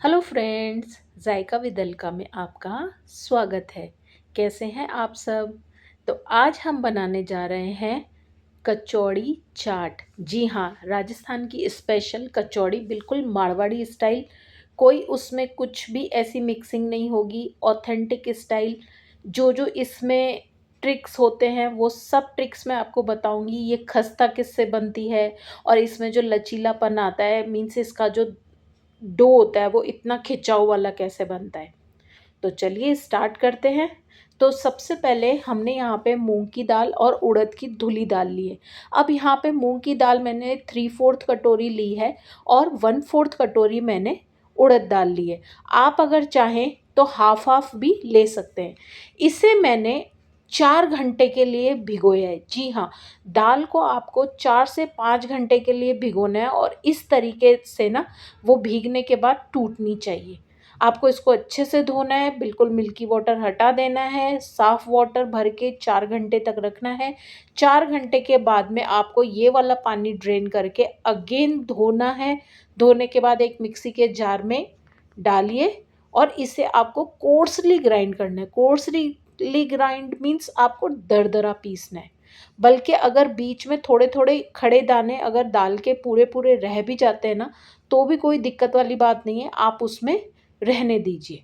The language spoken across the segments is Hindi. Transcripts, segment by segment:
Hello friends, Zaika with Alka में आपका स्वागत है। कैसे हैं आप सब? तो आज हम बनाने जा रहे हैं कचौड़ी चाट। जी हाँ, राजस्थान की स्पेशल कचौड़ी, बिल्कुल मारवाड़ी स्टाइल। कोई उसमें कुछ भी ऐसी मिक्सिंग नहीं होगी, ऑथेंटिक स्टाइल। जो जो इसमें ट्रिक्स होते हैं वो सब ट्रिक्स मैं आपको बताऊंगी। ये खस्ता किससे बनती है और इसमें जो लचीलापन आता है, मीन्स इसका जो डो होता है वो इतना खिंचाव वाला कैसे बनता है। तो चलिए स्टार्ट करते हैं। तो सबसे पहले हमने यहाँ पे मूंग की दाल और उड़द की धुली दाल ली है। अब यहाँ पे मूंग की दाल मैंने 3/4 कटोरी ली है और 1/4 कटोरी मैंने उड़द दाल ली है। आप अगर चाहें तो हाफ हाफ भी ले सकते हैं। इसे मैंने 4 घंटे के लिए भिगोया है। जी हाँ, दाल को आपको 4 से 5 घंटे के लिए भिगोना है और इस तरीके से ना वो भीगने के बाद टूटनी चाहिए। आपको इसको अच्छे से धोना है, बिल्कुल मिल्की वाटर हटा देना है, साफ़ वाटर भर के 4 घंटे तक रखना है। 4 घंटे के बाद में आपको ये वाला पानी ड्रेन करके अगेन धोना है। धोने के बाद एक मिक्सी के जार में डालिए और इसे आपको कोर्सली ग्राइंड करना है। कोर्सली ग्राइंड मीन्स आपको दरदरा पीसना है। बल्कि अगर बीच में थोड़े-थोड़े खड़े दाने अगर दाल के पूरे-पूरे रह भी जाते हैं ना, तो भी कोई दिक्कत वाली बात नहीं है, आप उसमें रहने दीजिए।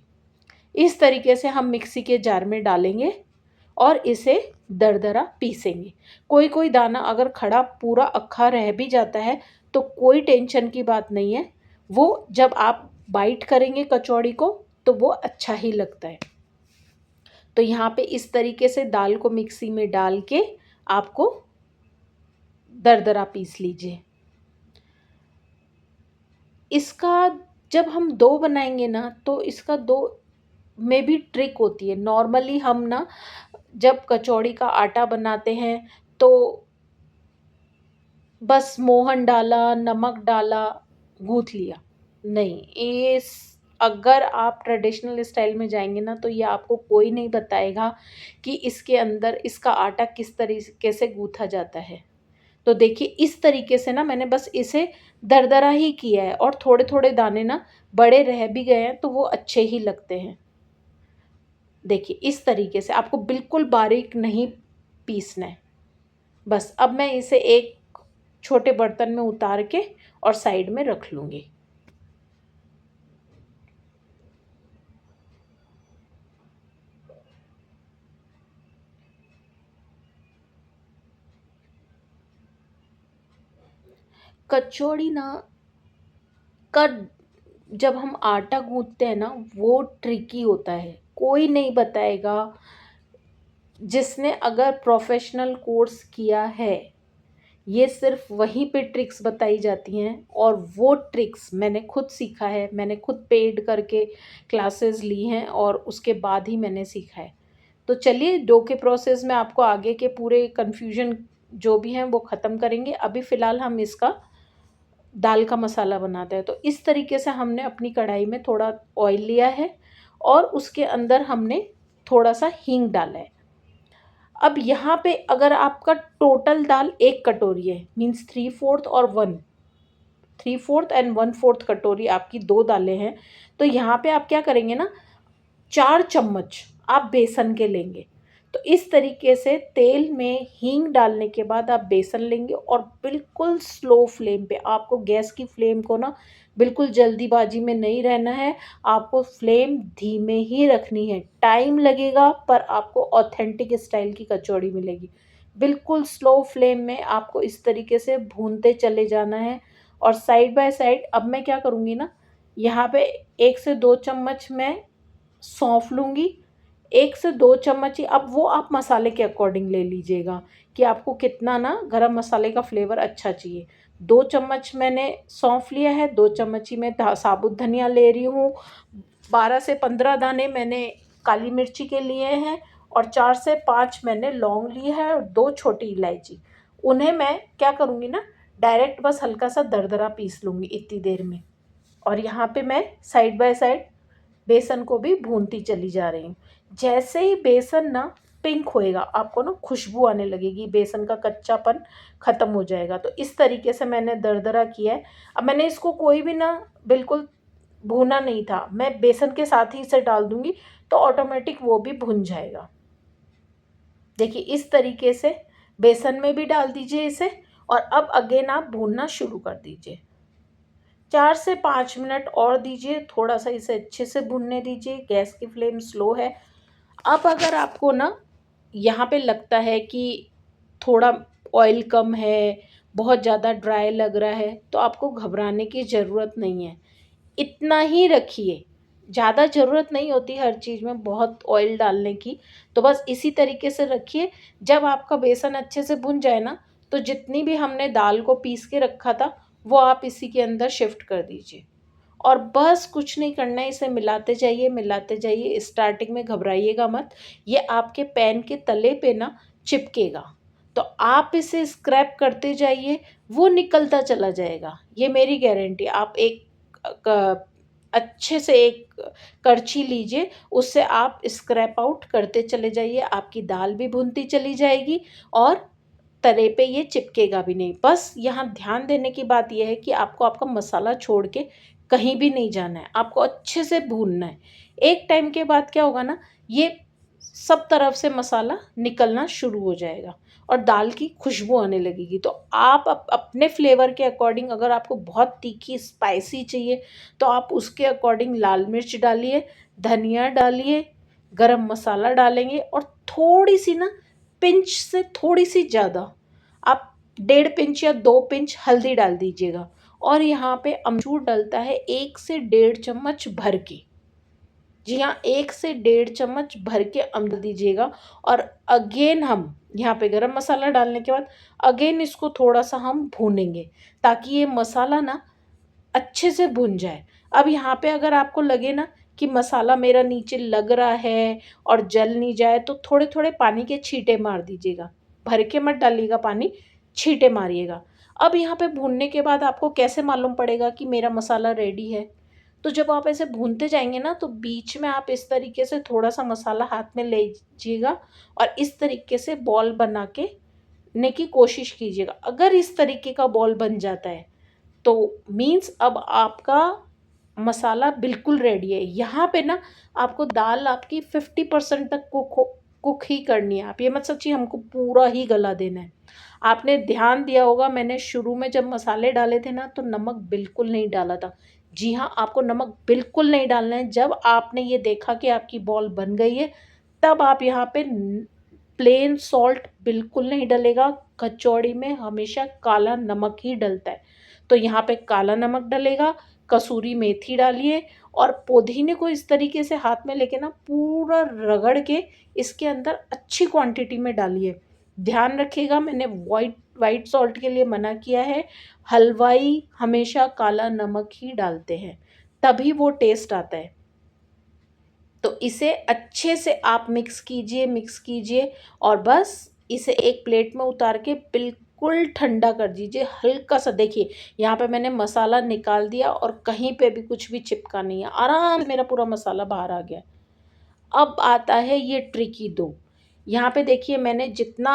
इस तरीके से हम मिक्सी के जार में डालेंगे और इसे दरदरा पीसेंगे। कोई-कोई दाना अगर खड़ा पूरा अक्खा रह भी जाता है, तो कोई टेंशन की बात नहीं है। वो जब आप बाइट करेंगे कचौड़ी को, तो वो अच्छा ही लगता है। तो यहाँ पे इस तरीके से दाल को मिक्सी में डाल के आपको दरदरा पीस लीजिए। इसका जब हम डो बनाएंगे ना, तो इसका डो में भी ट्रिक होती है। नॉर्मली हम ना जब कचौड़ी का आटा बनाते हैं तो बस मोहन डाला, नमक डाला, गूँथ लिया। नहीं, अगर आप ट्रेडिशनल स्टाइल में जाएँगे ना, तो ये आपको कोई नहीं बताएगा कि इसके अंदर इसका आटा किस तरीके से गूँथा जाता है। तो देखिए इस तरीके से ना मैंने बस इसे दरदरा ही किया है और थोड़े-थोड़े दाने ना बड़े रह भी गए हैं, तो वो अच्छे ही लगते हैं। देखिए इस तरीके से आपको बिल्कुल बारीक नहीं पीसना है। बस अब मैं इसे एक छोटे बर्तन में उतार के और साइड में रख लूँगी। कचौड़ी ना का जब हम आटा गूँथते हैं ना, वो ट्रिकी होता है। कोई नहीं बताएगा। जिसने अगर प्रोफ़ेशनल कोर्स किया है, ये सिर्फ़ वहीं पे ट्रिक्स बताई जाती हैं और वो ट्रिक्स मैंने खुद सीखा है। मैंने खुद पेड करके क्लासेस ली हैं और उसके बाद ही मैंने सीखा है। तो चलिए डो के प्रोसेस में आपको आगे के पूरे कन्फ्यूज़न जो भी हैं वो ख़त्म करेंगे। अभी फ़िलहाल हम इसका दाल का मसाला बनाते हैं। तो इस तरीके से हमने अपनी कढ़ाई में थोड़ा ऑयल लिया है और उसके अंदर हमने थोड़ा-सा हींग डाला है। अब यहाँ पे अगर आपका टोटल दाल 1 कटोरी है, मीन्स 3/4 और 1, 3/4 एंड 1/4 कटोरी आपकी 2 दालें हैं, तो यहाँ पे आप क्या करेंगे ना, 4 चम्मच आप बेसन के लेंगे। तो इस तरीके से तेल में हींग डालने के बाद आप बेसन लेंगे और बिल्कुल स्लो फ्लेम पे आपको गैस की फ्लेम को ना बिल्कुल जल्दीबाजी में नहीं रहना है। आपको फ्लेम धीमे ही रखनी है। टाइम लगेगा पर आपको ऑथेंटिक स्टाइल की कचौड़ी मिलेगी। बिल्कुल स्लो फ्लेम में आपको इस तरीके से भूनते चले जाना है और साइड बाय साइड अब मैं क्या करूँगी ना, यहाँ पे 1 से 2 चम्मच मैं सौंफ लूँगी, 1 से 2 चम्मच ही, अब वो आप मसाले के अकॉर्डिंग ले लीजिएगा कि आपको कितना ना गरम मसाले का फ्लेवर अच्छा चाहिए। 2 चम्मच मैंने सौंफ लिया है, 2 चम्मच ही मैं धा साबुत धनिया ले रही हूँ, 12 से 15 दाने मैंने काली मिर्ची के लिए हैं और 4 से 5 मैंने लौंग ली है और 2 छोटी इलायची। उन्हें मैं क्या करूँगी ना, डायरेक्ट बस हल्का-सा दरदरा पीस लूँगी इतनी देर में और यहाँ पे मैं साइड बाय साइड बेसन को भी भूनती चली जा रही हूँ। जैसे ही बेसन ना पिंक होएगा, आपको ना खुशबू आने लगेगी, बेसन का कच्चापन ख़त्म हो जाएगा। तो इस तरीके से मैंने दरदरा किया है। अब मैंने इसको कोई भी ना बिल्कुल भुना नहीं था, मैं बेसन के साथ ही इसे डाल दूँगी तो ऑटोमेटिक वो भी भुन जाएगा। देखिए इस तरीके से बेसन में भी डाल दीजिए इसे और अब अगेन आप भूनना शुरू कर दीजिए। 4 से 5 मिनट और दीजिए, थोड़ा-सा इसे अच्छे से भुनने दीजिए, गैस की फ्लेम स्लो है। अब अगर आपको ना यहाँ पे लगता है कि थोड़ा ऑयल कम है, बहुत ज़्यादा ड्राई लग रहा है, तो आपको घबराने की ज़रूरत नहीं है। इतना ही रखिए, ज़्यादा ज़रूरत नहीं होती हर चीज़ में बहुत ऑयल डालने की, तो बस इसी तरीके से रखिए। जब आपका बेसन अच्छे से भुन जाए ना, तो जितनी भी हमने दाल को पीस के रखा था, वो आप इसी के अंदर शिफ्ट कर दीजिए और बस कुछ नहीं करना है, इसे मिलाते जाइए। स्टार्टिंग में घबराइएगा मत, ये आपके पैन के तले पे ना चिपकेगा, तो आप इसे स्क्रैप करते जाइए, वो निकलता चला जाएगा, ये मेरी गारंटी। आप एक अच्छे से एक करछी लीजिए, उससे आप स्क्रैप आउट करते चले जाइए, आपकी दाल भी भुनती चली जाएगी और तले पे ये चिपकेगा भी नहीं। बस यहाँ ध्यान देने की बात यह है कि आपको आपका मसाला छोड़ के कहीं भी नहीं जाना है, आपको अच्छे से भूनना है। एक टाइम के बाद क्या होगा ना, ये सब तरफ से मसाला निकलना शुरू हो जाएगा और दाल की खुशबू आने लगेगी। तो आप अपने फ्लेवर के अकॉर्डिंग, अगर आपको बहुत तीखी स्पाइसी चाहिए तो आप उसके अकॉर्डिंग लाल मिर्च डालिए, धनिया डालिए, गरम मसाला डालेंगे और थोड़ी सी ना, पिंच से थोड़ी सी ज़्यादा, आप 1.5 पिंच या 2 पिंच हल्दी डाल दीजिएगा और यहाँ पे अमचूर डलता है 1 से 1.5 चम्मच भर के। जी हाँ, 1 से 1.5 चम्मच भर के अम्ल दीजिएगा और अगेन हम यहाँ पे गरम मसाला डालने के बाद अगेन इसको थोड़ा-सा हम भूनेंगे, ताकि ये मसाला ना अच्छे से भुन जाए। अब यहाँ पे अगर आपको लगे ना कि मसाला मेरा नीचे लग रहा है और जल नहीं जाए, तो थोड़े-थोड़े पानी के छींटे मार दीजिएगा। भर के मत डालिएगा पानी, छींटे मारिएगा। अब यहाँ पे भूनने के बाद आपको कैसे मालूम पड़ेगा कि मेरा मसाला रेडी है? तो जब आप ऐसे भूनते जाएँगे ना, तो बीच में आप इस तरीके से थोड़ा-सा मसाला हाथ में लीजिएगा और इस तरीके से बॉल बना के ने की कोशिश कीजिएगा। अगर इस तरीके का बॉल बन जाता है, तो मीन्स अब आपका मसाला बिल्कुल रेडी है। यहाँ पे ना आपको दाल आपकी 50% तक कुक ही करनी है। आप ये मत सोचिए हमको पूरा ही गला देना है। आपने ध्यान दिया होगा, मैंने शुरू में जब मसाले डाले थे ना, तो नमक बिल्कुल नहीं डाला था। जी हाँ, आपको नमक बिल्कुल नहीं डालना है। जब आपने ये देखा कि आपकी बॉल बन गई है, तब आप यहाँ पे प्लेन सॉल्ट बिल्कुल नहीं डलेगा। कचौड़ी में हमेशा काला नमक ही डलता है। तो यहाँ पे काला नमक डलेगा, कसूरी मेथी डालिए और पुदीने को इस तरीके से हाथ में लेके ना पूरा रगड़ के इसके अंदर अच्छी क्वांटिटी में डालिए। ध्यान रखिएगा, मैंने व्हाइट सॉल्ट के लिए मना किया है। हलवाई हमेशा काला नमक ही डालते हैं, तभी वो टेस्ट आता है। तो इसे अच्छे से आप मिक्स कीजिए और बस इसे एक प्लेट में उतार के बिल्कुल ठंडा कर दीजिए। हल्का-सा देखिए, यहाँ पे मैंने मसाला निकाल दिया और कहीं पे भी कुछ भी चिपका नहीं है। आराम से मेरा पूरा मसाला बाहर आ गया। अब आता है ये ट्रिकी डो। यहाँ पे देखिए, मैंने जितना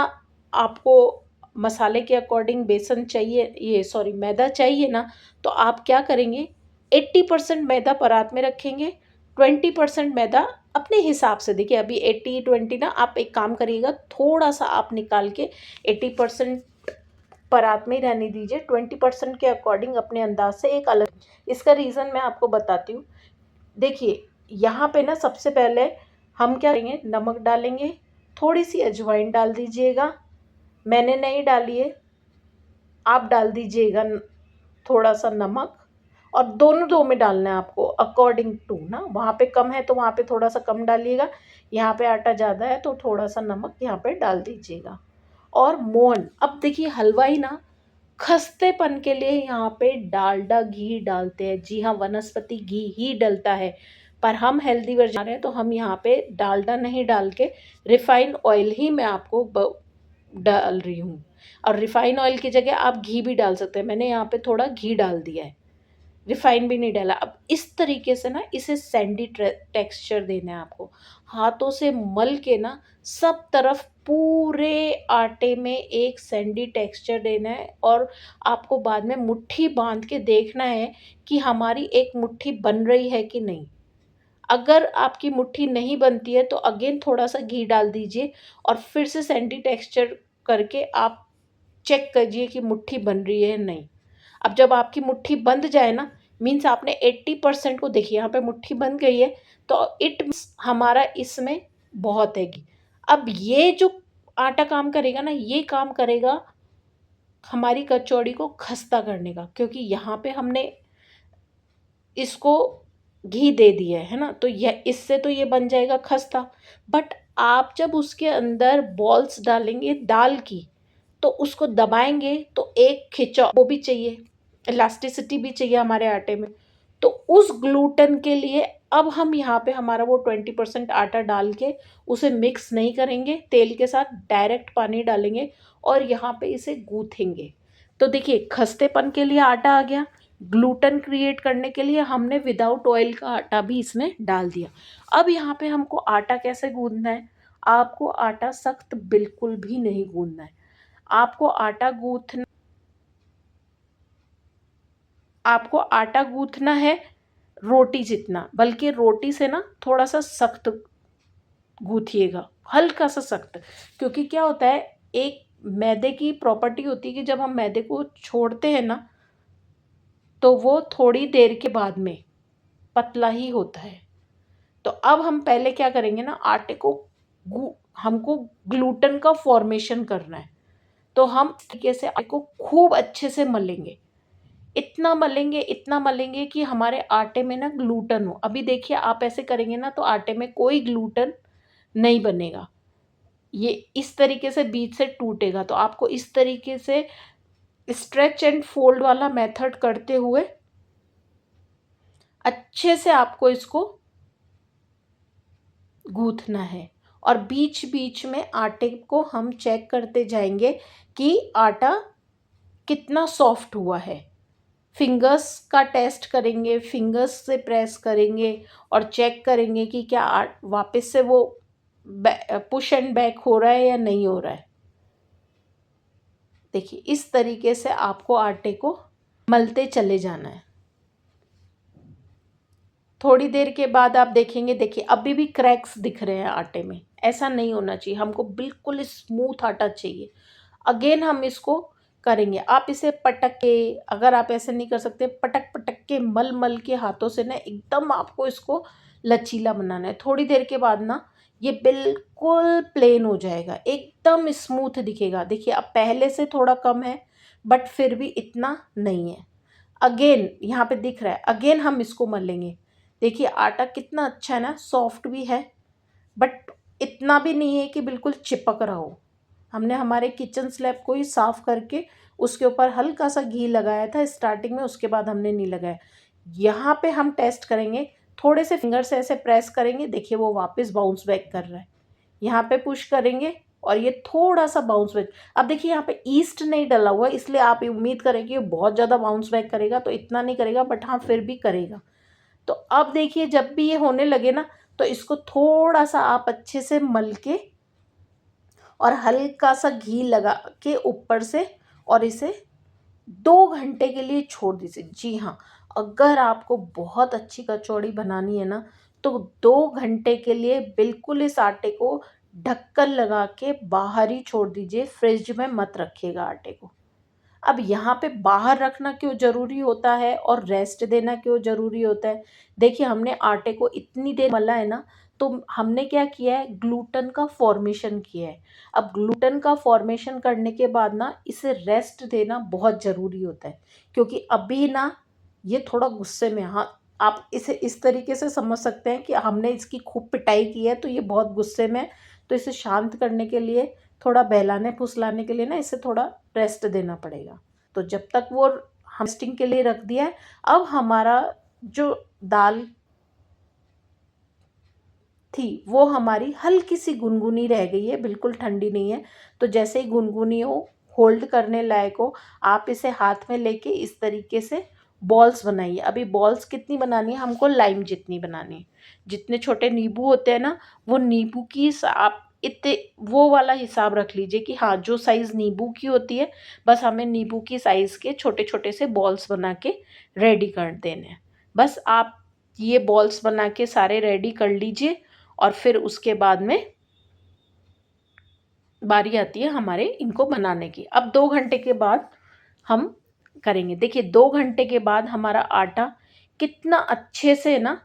आपको मसाले के अकॉर्डिंग बेसन चाहिए, ये सॉरी मैदा चाहिए ना, तो आप क्या करेंगे, 80% मैदा परात में रखेंगे, 20% मैदा अपने हिसाब से। देखिए अभी 80-20 ना, आप एक काम करिएगा, थोड़ा-सा आप निकाल के 80% परात में ही रहने दीजिए, 20% के अकॉर्डिंग अपने अंदाज़ से एक अलग। इसका रीज़न मैं आपको बताती हूँ। देखिए, यहाँ पे ना सबसे पहले हम क्या करेंगे, नमक डालेंगे, थोड़ी-सी अजवाइन डाल दीजिएगा, मैंने नहीं डाली है, आप डाल दीजिएगा थोड़ा-सा नमक और दोनों दो में डालना है आपको अकॉर्डिंग टू ना, वहाँ पे कम है तो वहाँ पे थोड़ा-सा कम डालिएगा, यहाँ पे आटा ज़्यादा है तो थोड़ा-सा नमक यहाँ पे डाल दीजिएगा। और मोहन, अब देखिए हलवाई ना खस्तेपन के लिए यहाँ पे डालडा घी डालते हैं। जी हाँ, वनस्पति घी ही डलता है, पर हम हेल्दी वर्जन रहे हैं तो हम यहाँ पे डालडा नहीं डाल के रिफाइंड ऑयल ही मैं आपको डाल रही हूँ। और रिफाइंड ऑयल की जगह आप घी भी डाल सकते हैं, मैंने यहाँ पे थोड़ा घी डाल दिया है। रिफाइन भी नहीं डाला। अब इस तरीके से ना इसे सैंडी टेक्सचर देना है आपको। हाथों से मल के ना सब तरफ पूरे आटे में एक सैंडी टेक्सचर देना है, और आपको बाद में मुट्ठी बांध के देखना है कि हमारी एक मुट्ठी बन रही है कि नहीं। अगर आपकी मुट्ठी नहीं बनती है तो अगेन थोड़ा-सा घी डाल दीजिए और फिर से सैंडी टेक्सचर करके आप चेक कीजिए कि मुट्ठी बन रही है या नहीं। अब जब आपकी मुट्ठी बंध जाए ना, मीन्स आपने 80% को देखिए यहाँ पे मुट्ठी बन गई है, तो इट मीन्स हमारा इसमें बहुत है घी। अब ये जो आटा काम करेगा ना, ये काम करेगा हमारी कचौड़ी को खस्ता करने का, क्योंकि यहाँ पे हमने इसको घी दे दिया है ना, तो यह इससे तो ये बन जाएगा खस्ता। बट आप जब उसके अंदर बॉल्स डालेंगे दाल की, तो उसको दबाएँगे तो एक खिंचाव वो भी चाहिए, इलास्टिसिटी भी चाहिए हमारे आटे में। तो उस ग्लूटेन के लिए अब हम यहाँ पे हमारा वो 20% आटा डाल के उसे मिक्स नहीं करेंगे तेल के साथ, डायरेक्ट पानी डालेंगे और यहाँ पे इसे गूँथेंगे। तो देखिए खस्तेपन के लिए आटा आ गया, ग्लूटेन क्रिएट करने के लिए हमने विदाउट ऑयल का आटा भी इसमें डाल दिया। अब यहाँ पे हमको आटा कैसे गूँथना है? आपको आटा सख्त बिल्कुल भी नहीं गूँथना है। आपको आटा गूँथना है रोटी जितना, बल्कि रोटी से ना थोड़ा-सा सख्त गूँथिएगा, हल्का-सा सख्त। क्योंकि क्या होता है, एक मैदे की प्रॉपर्टी होती है कि जब हम मैदे को छोड़ते हैं ना, तो वो थोड़ी देर के बाद में पतला ही होता है। तो अब हम पहले क्या करेंगे ना, आटे को हमको ग्लूटेन का फॉर्मेशन करना है। तो हम इस तरीके से आटे को खूब अच्छे से मलेंगे। इतना मलेंगे कि हमारे आटे में ना ग्लूटेन हो। अभी देखिए आप ऐसे करेंगे ना तो आटे में कोई ग्लूटेन नहीं बनेगा। ये इस तरीके से बीच से टूटेगा। तो आपको इस तरीके से स्ट्रेच एंड फोल्ड वाला मेथड करते हुए अच्छे से आपको इसको गूँथना है, और बीच-बीच में आटे को हम चेक करते जाएँगे कि आटा कितना सॉफ्ट हुआ है। फिंगर्स का टेस्ट करेंगे, फिंगर्स से प्रेस करेंगे और चेक करेंगे कि क्या वापस से वो पुश एंड बैक हो रहा है या नहीं हो रहा है। देखिए इस तरीके से आपको आटे को मलते चले जाना है। थोड़ी देर के बाद आप देखेंगे, देखिए अभी भी क्रैक्स दिख रहे हैं आटे में। ऐसा नहीं होना चाहिए, हमको बिल्कुल स्मूथ आटा चाहिए। अगेन हम इसको करेंगे। आप इसे पटक के, अगर आप ऐसे नहीं कर सकते, पटक-पटक के मल-मल के हाथों से ना एकदम आपको इसको लचीला बनाना है। थोड़ी देर के बाद ना ये बिल्कुल प्लेन हो जाएगा, एकदम स्मूथ दिखेगा। देखिए अब पहले से थोड़ा कम है, बट फिर भी इतना नहीं है। अगेन यहाँ पे दिख रहा है, अगेन हम इसको मलेंगे। देखिए आटा कितना अच्छा है ना, सॉफ्ट भी है, बट इतना भी नहीं है कि बिल्कुल चिपक रहा हो। हमने हमारे किचन स्लैब को ही साफ़ करके उसके ऊपर हल्का सा घी लगाया था स्टार्टिंग में, उसके बाद हमने नहीं लगाया। यहाँ पे हम टेस्ट करेंगे, थोड़े से फिंगर से ऐसे प्रेस करेंगे, देखिए वो वापस बाउंस बैक कर रहा है। यहाँ पे पुश करेंगे और ये थोड़ा-सा बाउंस बैक। अब देखिए यहाँ पे ईस्ट नहीं डला हुआ है, इसलिए आप उम्मीद करें कि ये बहुत ज़्यादा बाउंस बैक करेगा, तो इतना नहीं करेगा, बट हाँ फिर भी करेगा। तो अब देखिए जब भी ये होने लगे ना, तो इसको थोड़ा-सा आप अच्छे से मल के और हल्का-सा घी लगा के ऊपर से, और इसे 2 घंटे के लिए छोड़ दीजिए। जी हाँ, अगर आपको बहुत अच्छी कचौड़ी बनानी है ना, तो 2 घंटे के लिए बिल्कुल इस आटे को ढक्कन लगा के बाहर ही छोड़ दीजिए, फ्रिज में मत रखिएगा आटे को। अब यहाँ पे बाहर रखना क्यों ज़रूरी होता है और रेस्ट देना क्यों ज़रूरी होता है? देखिए हमने आटे को इतनी देर मला है ना, तो हमने क्या किया है, ग्लूटेन का फॉर्मेशन किया है। अब ग्लूटेन का फॉर्मेशन करने के बाद ना इसे रेस्ट देना बहुत ज़रूरी होता है, क्योंकि अभी ना ये थोड़ा गुस्से में है। हाँ, आप इसे इस तरीके से समझ सकते हैं कि हमने इसकी खूब पिटाई की है, तो ये बहुत गुस्से में है। तो इसे शांत करने के लिए, थोड़ा बहलाने-फुसलाने के लिए ना इसे थोड़ा रेस्ट देना पड़ेगा। तो जब तक वो हम रेस्टिंग के लिए रख दिया है, अब हमारा जो दाल थी वो हमारी हल्की-सी गुनगुनी रह गई है, बिल्कुल ठंडी नहीं है। तो जैसे ही गुनगुनी हो, होल्ड करने लायक हो, आप इसे हाथ में लेके इस तरीके से बॉल्स बनाइए। अभी बॉल्स कितनी बनानी है हमको, लाइम जितनी बनानी है। जितने छोटे नींबू होते हैं ना, वो नींबू की आप इतने वो वाला हिसाब रख लीजिए कि हाँ, जो साइज़ नींबू की होती है, बस हमें नींबू की साइज़ के छोटे छोटे से बॉल्स बना के रेडी कर देने हैं। बस आप ये बॉल्स बना के सारे रेडी कर लीजिए और फिर उसके बाद में बारी आती है हमारे इनको बनाने की। अब 2 घंटे के बाद हम करेंगे। देखिए 2 घंटे के बाद हमारा आटा कितना अच्छे से ना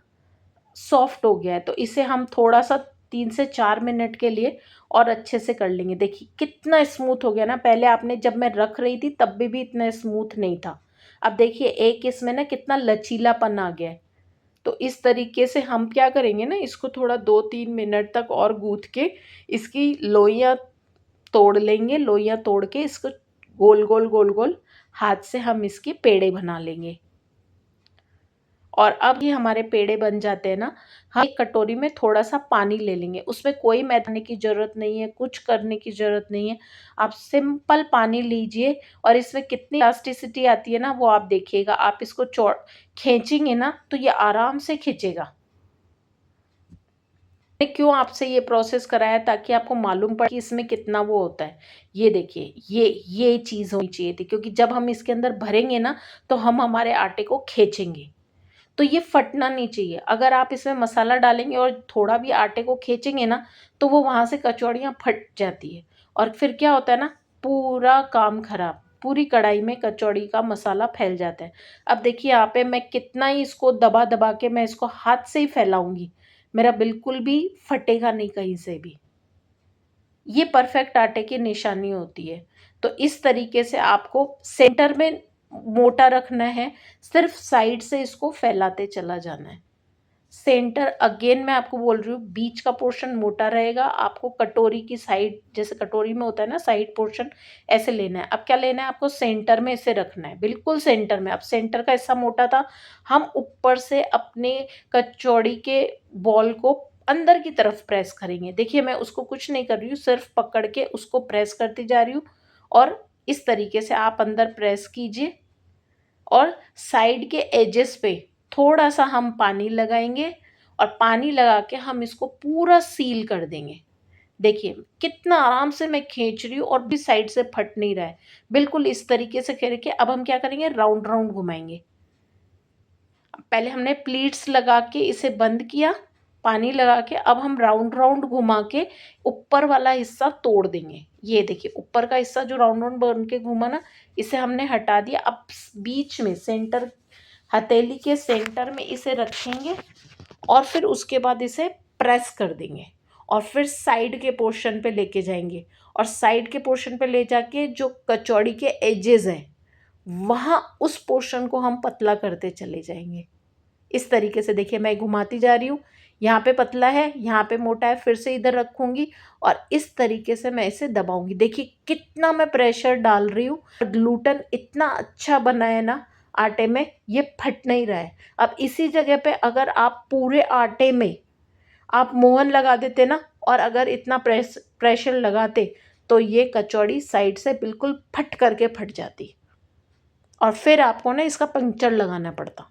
सॉफ्ट हो गया है। तो इसे हम थोड़ा-सा 3 से 4 मिनट के लिए और अच्छे से कर लेंगे। देखिए कितना स्मूथ हो गया ना, पहले आपने जब मैं रख रही थी तब भी इतना स्मूथ नहीं था। अब देखिए एक इसमें ना कितना लचीलापन आ गया है। तो इस तरीके से हम क्या करेंगे ना, इसको थोड़ा 2-3 मिनट तक और गूँथ के इसकी लोइयाँ तोड़ लेंगे। लोइयाँ तोड़ के इसको गोल-गोल, गोल-गोल हाथ से हम इसके पेड़े बना लेंगे। और अब ये हमारे पेड़े बन जाते हैं ना, हम एक कटोरी में थोड़ा-सा पानी ले लेंगे। उसमें कोई मैदाने की ज़रूरत नहीं है, कुछ करने की ज़रूरत नहीं है। आप सिंपल पानी लीजिए और इसमें कितनी इलास्टिसिटी आती है ना, वो आप देखिएगा। आप इसको खींचेंगे ना, तो ये आराम से खींचेगा। मैंने क्यों आपसे ये प्रोसेस कराया, ताकि आपको मालूम पड़े कि इसमें कितना वो होता है। ये देखिए, ये चीज़ होनी चाहिए थी, क्योंकि जब हम इसके अंदर भरेंगे ना, तो हम हमारे आटे को खींचेंगे। तो ये फटना नहीं चाहिए। अगर आप इसमें मसाला डालेंगे और थोड़ा भी आटे को खींचेंगे ना, तो वो वहाँ से कचौड़ियाँ फट जाती है और फिर क्या होता है ना, पूरा काम खराब। पूरी कढ़ाई में कचौड़ी का मसाला फैल जाता है। अब देखिए यहाँ पे मैं कितना ही इसको दबा-दबा के मैं इसको हाथ से ही फैलाऊँगी, मेरा बिल्कुल भी फटेगा नहीं कहीं से भी। ये परफेक्ट आटे की निशानी होती है। तो इस तरीके से आपको सेंटर में मोटा रखना है, सिर्फ साइड से इसको फैलाते चला जाना है। सेंटर अगेन मैं आपको बोल रही हूँ, बीच का पोर्शन मोटा रहेगा। आपको कटोरी की साइड, जैसे कटोरी में होता है ना साइड पोर्शन, ऐसे लेना है। अब क्या लेना है आपको, सेंटर में इसे रखना है, बिल्कुल सेंटर में। अब सेंटर का हिस्सा मोटा था, हम ऊपर से अपने कचौड़ी के बॉल को अंदर की तरफ प्रेस करेंगे। देखिए मैं उसको कुछ नहीं कर रही हूँ, सिर्फ पकड़ के उसको प्रेस करती जा रही हूँ और इस तरीके से आप अंदर प्रेस कीजिए और साइड के एजेस पे थोड़ा-सा हम पानी लगाएँगे और पानी लगा के हम इसको पूरा सील कर देंगे। देखिए कितना आराम से मैं खींच रही हूँ और भी साइड से फट नहीं रहा है। बिल्कुल इस तरीके से करके अब हम क्या करेंगे, राउंड-राउंड घुमाएँगे। पहले हमने प्लीट्स लगा के इसे बंद किया, पानी लगा के, अब हम राउंड-राउंड घुमा के ऊपर वाला हिस्सा तोड़ देंगे। ये देखिए ऊपर का हिस्सा जो राउंड-राउंड बन के घूमा ना, इसे हमने हटा दिया। अब बीच में सेंटर, हथेली के सेंटर में इसे रखेंगे और फिर उसके बाद इसे प्रेस कर देंगे और फिर साइड के पोर्शन पे लेके जाएँगे और साइड के पोर्शन पे ले जाके जो कचौड़ी के एजेस हैं, वहाँ उस पोर्शन को हम पतला करते चले जाएँगे। इस तरीके से देखिए मैं घुमाती जा रही हूँ, यहाँ पे पतला है, यहाँ पे मोटा है, फिर से इधर रखूँगी और इस तरीके से मैं इसे दबाऊँगी। देखिए कितना मैं प्रेशर डाल रही हूँ। ग्लूटन इतना अच्छा बना है ना आटे में, ये फट नहीं रहा है। अब इसी जगह पे अगर आप पूरे आटे में आप मोहन लगा देते ना और अगर इतना प्रेशर लगाते, तो ये कचौड़ी साइड से बिल्कुल फट करके फट जाती और फिर आपको ना इसका पंक्चर लगाना पड़ता।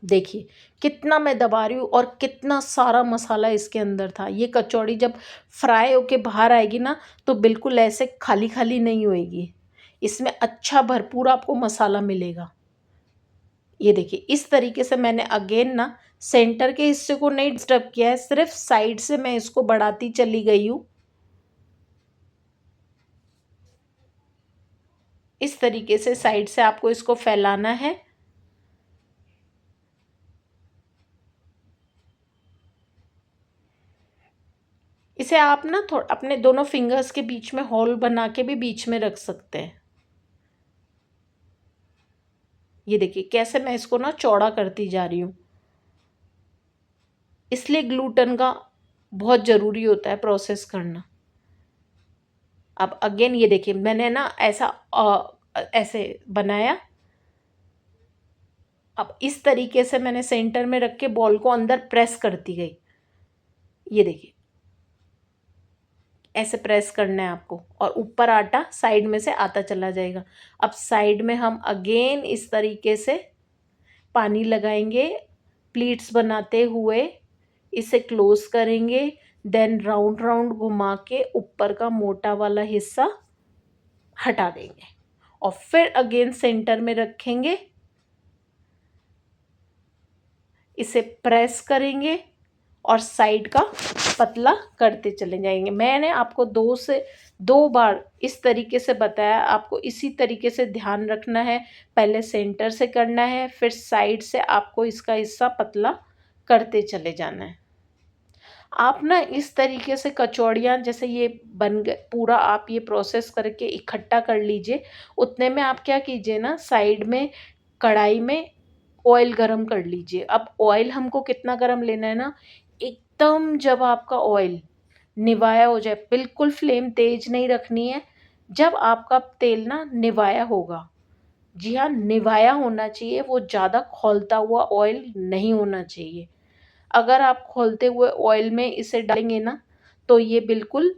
देखिए कितना मैं दबा रही हूँ और कितना सारा मसाला इसके अंदर था। ये कचौड़ी जब फ्राई होके बाहर आएगी ना, तो बिल्कुल ऐसे खाली खाली नहीं होएगी, इसमें अच्छा भरपूर आपको मसाला मिलेगा। ये देखिए इस तरीके से मैंने अगेन ना सेंटर के हिस्से को नहीं डिस्टर्ब किया है, सिर्फ साइड से मैं इसको बढ़ाती चली गई हूँ। इस तरीके से साइड से आपको इसको फैलाना है। इसे आप ना थोड़ा अपने दोनों फिंगर्स के बीच में होल बना के भी बीच में रख सकते हैं। ये देखिए कैसे मैं इसको ना चौड़ा करती जा रही हूँ। इसलिए ग्लूटन का बहुत ज़रूरी होता है प्रोसेस करना। अब अगेन ये देखिए मैंने ना ऐसा ऐसे बनाया। अब इस तरीके से मैंने सेंटर में रख के बॉल को अंदर प्रेस करती गई। ये देखिए ऐसे प्रेस करना है आपको, और ऊपर आटा साइड में से आता चला जाएगा। अब साइड में हम अगेन इस तरीके से पानी लगाएंगे, प्लीट्स बनाते हुए इसे क्लोज करेंगे। देन राउंड राउंड घुमा के ऊपर का मोटा वाला हिस्सा हटा देंगे और फिर अगेन सेंटर में रखेंगे, इसे प्रेस करेंगे और साइड का पतला करते चले जाएंगे। मैंने आपको 2 बार इस तरीके से बताया, आपको इसी तरीके से ध्यान रखना है। पहले सेंटर से करना है, फिर साइड से आपको इसका हिस्सा पतला करते चले जाना है। आप ना इस तरीके से कचौड़ियाँ जैसे ये बन गए, पूरा आप ये प्रोसेस करके इकट्ठा कर लीजिए। उतने में आप क्या कीजिए ना, साइड में कढ़ाई में ऑयल गरम कर लीजिए। अब ऑयल हमको कितना गरम लेना है ना, एकदम जब आपका ऑयल निवाया हो जाए, बिल्कुल फ्लेम तेज नहीं रखनी है। जब आपका तेल ना निवाया होगा, जी हाँ निवाया होना चाहिए, वो ज़्यादा खौलता हुआ ऑयल नहीं होना चाहिए। अगर आप खौलते हुए ऑयल में इसे डालेंगे ना, तो ये बिल्कुल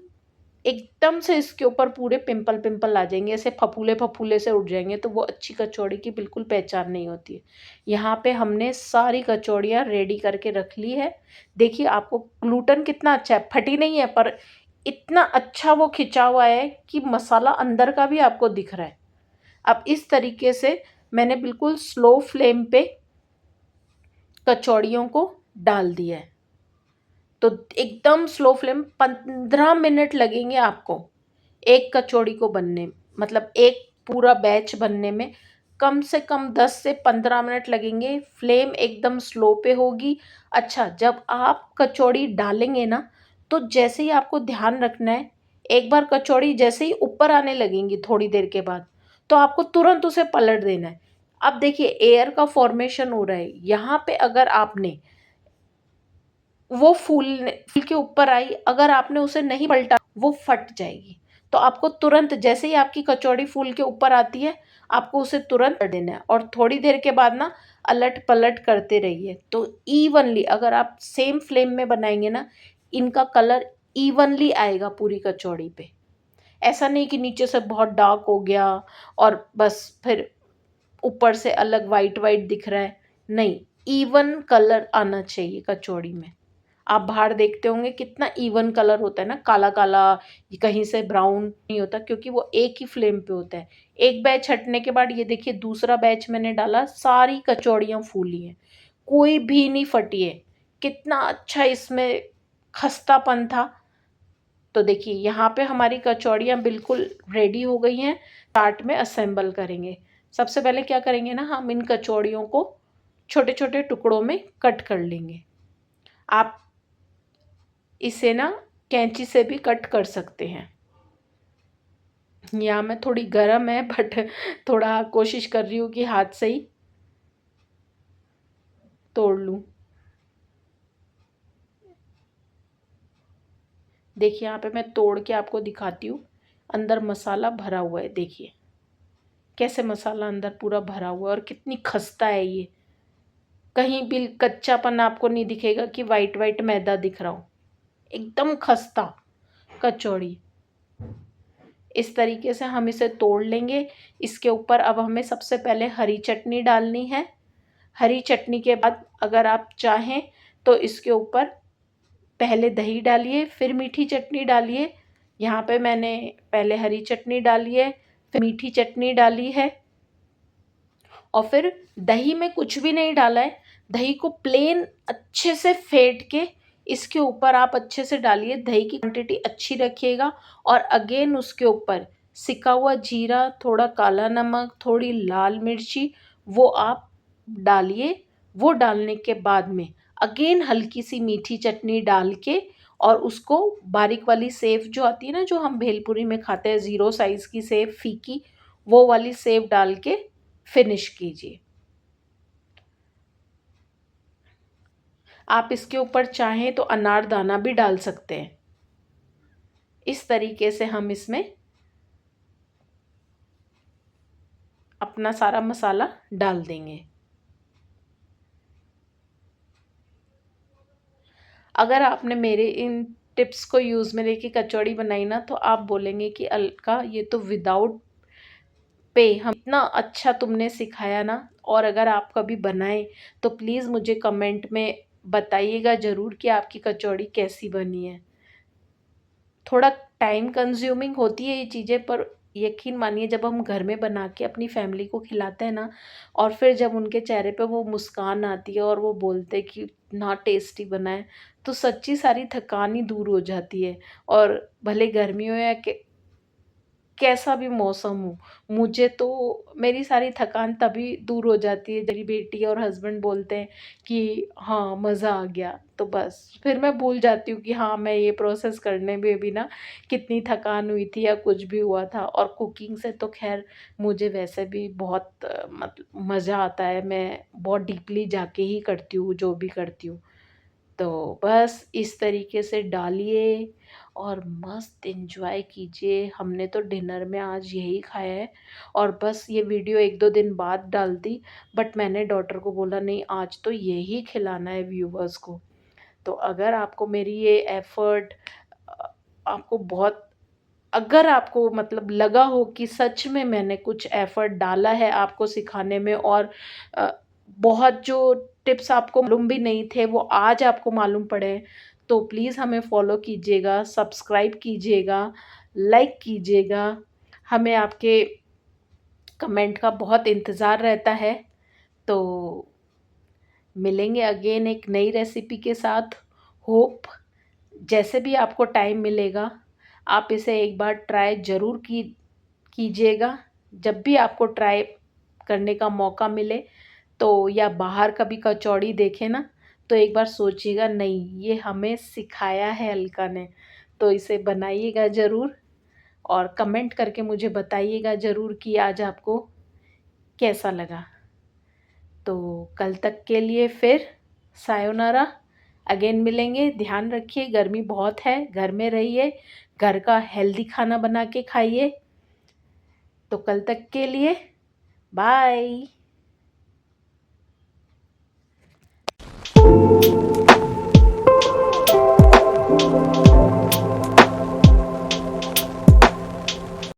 एकदम से इसके ऊपर पूरे पिंपल पिंपल आ जाएंगे, ऐसे फफूले फफूले से उठ जाएंगे, तो वो अच्छी कचौड़ी की बिल्कुल पहचान नहीं होती है। यहाँ पे हमने सारी कचौड़ियाँ रेडी करके रख ली है। देखिए आपको ग्लूटन कितना अच्छा है, फटी नहीं है, पर इतना अच्छा वो खिंचा हुआ है कि मसाला अंदर का भी आपको दिख रहा है। अब इस तरीके से मैंने बिल्कुल स्लो फ्लेम पे कचौड़ियों को डाल दिया है। तो एकदम स्लो फ्लेम, 15 मिनट लगेंगे आपको एक कचौड़ी को बनने, मतलब एक पूरा बैच बनने में कम से कम 10 से 15 मिनट लगेंगे। फ्लेम एकदम स्लो पे होगी। अच्छा, जब आप कचौड़ी डालेंगे ना, तो जैसे ही आपको ध्यान रखना है, एक बार कचौड़ी जैसे ही ऊपर आने लगेंगी थोड़ी देर के बाद, तो आपको तुरंत उसे पलट देना है। अब देखिए एयर का फॉर्मेशन हो रहा है यहाँ पे, अगर आपने वो फूल के ऊपर आई, अगर आपने उसे नहीं पलटा वो फट जाएगी। तो आपको तुरंत जैसे ही आपकी कचौड़ी फूल के ऊपर आती है, आपको उसे तुरंत कर देना है और थोड़ी देर के बाद ना अलट पलट करते रहिए। तो इवनली अगर आप सेम फ्लेम में बनाएंगे ना, इनका कलर इवनली आएगा पूरी कचौड़ी पे। ऐसा नहीं कि नीचे से बहुत डार्क हो गया और बस फिर ऊपर से अलग वाइट वाइट दिख रहा है। नहीं, इवन कलर आना चाहिए कचौड़ी में। आप बाहर देखते होंगे कितना इवन कलर होता है ना, काला काला, कहीं से ब्राउन नहीं होता, क्योंकि वो एक ही फ्लेम पे होता है। एक बैच हटने के बाद ये देखिए दूसरा बैच मैंने डाला, सारी कचौड़ियाँ फूली हैं, कोई भी नहीं फटी है। कितना अच्छा इसमें खस्तापन था। तो देखिए यहाँ पे हमारी कचौड़ियाँ बिल्कुल रेडी हो गई हैं। चाट में असेंबल करेंगे। सबसे पहले क्या करेंगे ना, हम इन कचौड़ियों को छोटे छोटे टुकड़ों में कट कर लेंगे। आप इसे ना कैंची से भी कट कर सकते हैं। यहाँ मैं थोड़ी गरम है, बट थोड़ा कोशिश कर रही हूँ कि हाथ से ही तोड़ लूँ। देखिए यहाँ पे मैं तोड़ के आपको दिखाती हूँ। अंदर मसाला भरा हुआ है, देखिए कैसे मसाला अंदर पूरा भरा हुआ है और कितनी खस्ता है ये। कहीं भी कच्चापन आपको नहीं दिखेगा कि वाइट वाइट मैदा दिख रहा हो, एकदम खस्ता कचौड़ी। इस तरीके से हम इसे तोड़ लेंगे। इसके ऊपर अब हमें सबसे पहले हरी चटनी डालनी है। हरी चटनी के बाद अगर आप चाहें तो इसके ऊपर पहले दही डालिए, फिर मीठी चटनी डालिए। यहाँ पे मैंने पहले हरी चटनी डाली है, फिर मीठी चटनी डाली है, और फिर दही में कुछ भी नहीं डाला है। दही को प्लेन अच्छे से फेंट के इसके ऊपर आप अच्छे से डालिए। दही की क्वांटिटी अच्छी रखिएगा। और अगेन उसके ऊपर सिका हुआ जीरा, थोड़ा काला नमक, थोड़ी लाल मिर्ची, वो आप डालिए। वो डालने के बाद में अगेन हल्की सी मीठी चटनी डाल के, और उसको बारीक वाली सेव जो आती है ना, जो हम भेलपुरी में खाते हैं, ज़ीरो साइज़ की सेव फीकी, वो वाली सेव डाल के फिनिश कीजिए। आप इसके ऊपर चाहें तो अनारदाना भी डाल सकते हैं। इस तरीके से हम इसमें अपना सारा मसाला डाल देंगे। अगर आपने मेरे इन टिप्स को यूज़ में लेके कचौड़ी बनाई ना, तो आप बोलेंगे कि अलका ये तो विदाउट पे हम इतना अच्छा तुमने सिखाया ना। और अगर आप कभी बनाएं तो प्लीज़ मुझे कमेंट में बताइएगा ज़रूर कि आपकी कचौड़ी कैसी बनी है। थोड़ा टाइम कंज्यूमिंग होती है ये चीज़ें, पर यकीन मानिए जब हम घर में बना के अपनी फैमिली को खिलाते हैं ना, और फिर जब उनके चेहरे पे वो मुस्कान आती है और वो बोलते हैं कि इतना टेस्टी बना है, तो सच्ची सारी थकान ही दूर हो जाती है। और भले गर्मी हो या कैसा भी मौसम हो, मुझे तो मेरी सारी थकान तभी दूर हो जाती है जब मेरी बेटी और हस्बैंड बोलते हैं कि हाँ, मज़ा आ गया। तो बस फिर मैं भूल जाती हूँ कि हाँ, मैं ये प्रोसेस करने में भी ना कितनी थकान हुई थी या कुछ भी हुआ था। और कुकिंग से तो ख़ैर मुझे वैसे भी बहुत मतलब मज़ा आता है। मैं बहुत डीपली जाके ही करती हूँ जो भी करती हूँ। तो बस इस तरीके से डालिए और मस्त एंजॉय कीजिए। हमने तो डिनर में आज यही खाया है, और बस ये वीडियो 1-2 दिन बाद डालती, बट मैंने डॉटर को बोला नहीं, आज तो यही खिलाना है व्यूवर्स को। तो अगर आपको मेरी ये एफ़र्ट आपको बहुत, अगर आपको मतलब लगा हो कि सच में मैंने कुछ एफ़र्ट डाला है आपको सिखाने में, और अ, बहुत जो टिप्स आपको मालूम भी नहीं थे वो आज आपको मालूम पड़े हैं, तो प्लीज़ हमें फ़ॉलो कीजिएगा, सब्सक्राइब कीजिएगा, लाइक कीजिएगा। हमें आपके कमेंट का बहुत इंतज़ार रहता है। तो मिलेंगे अगेन एक नई रेसिपी के साथ। होप जैसे भी आपको टाइम मिलेगा, आप इसे एक बार ट्राई ज़रूर कीजिएगा। जब भी आपको ट्राई करने का मौका मिले, तो या बाहर कभी कचौड़ी देखें ना, तो एक बार सोचिएगा नहीं, ये हमें सिखाया है अलका ने, तो इसे बनाइएगा ज़रूर। और कमेंट करके मुझे बताइएगा ज़रूर कि आज आपको कैसा लगा। तो कल तक के लिए फिर सायोनारा। अगेन मिलेंगे। ध्यान रखिए, गर्मी बहुत है, घर में रहिए, घर का हेल्दी खाना बना के खाइए। तो कल तक के लिए बाय।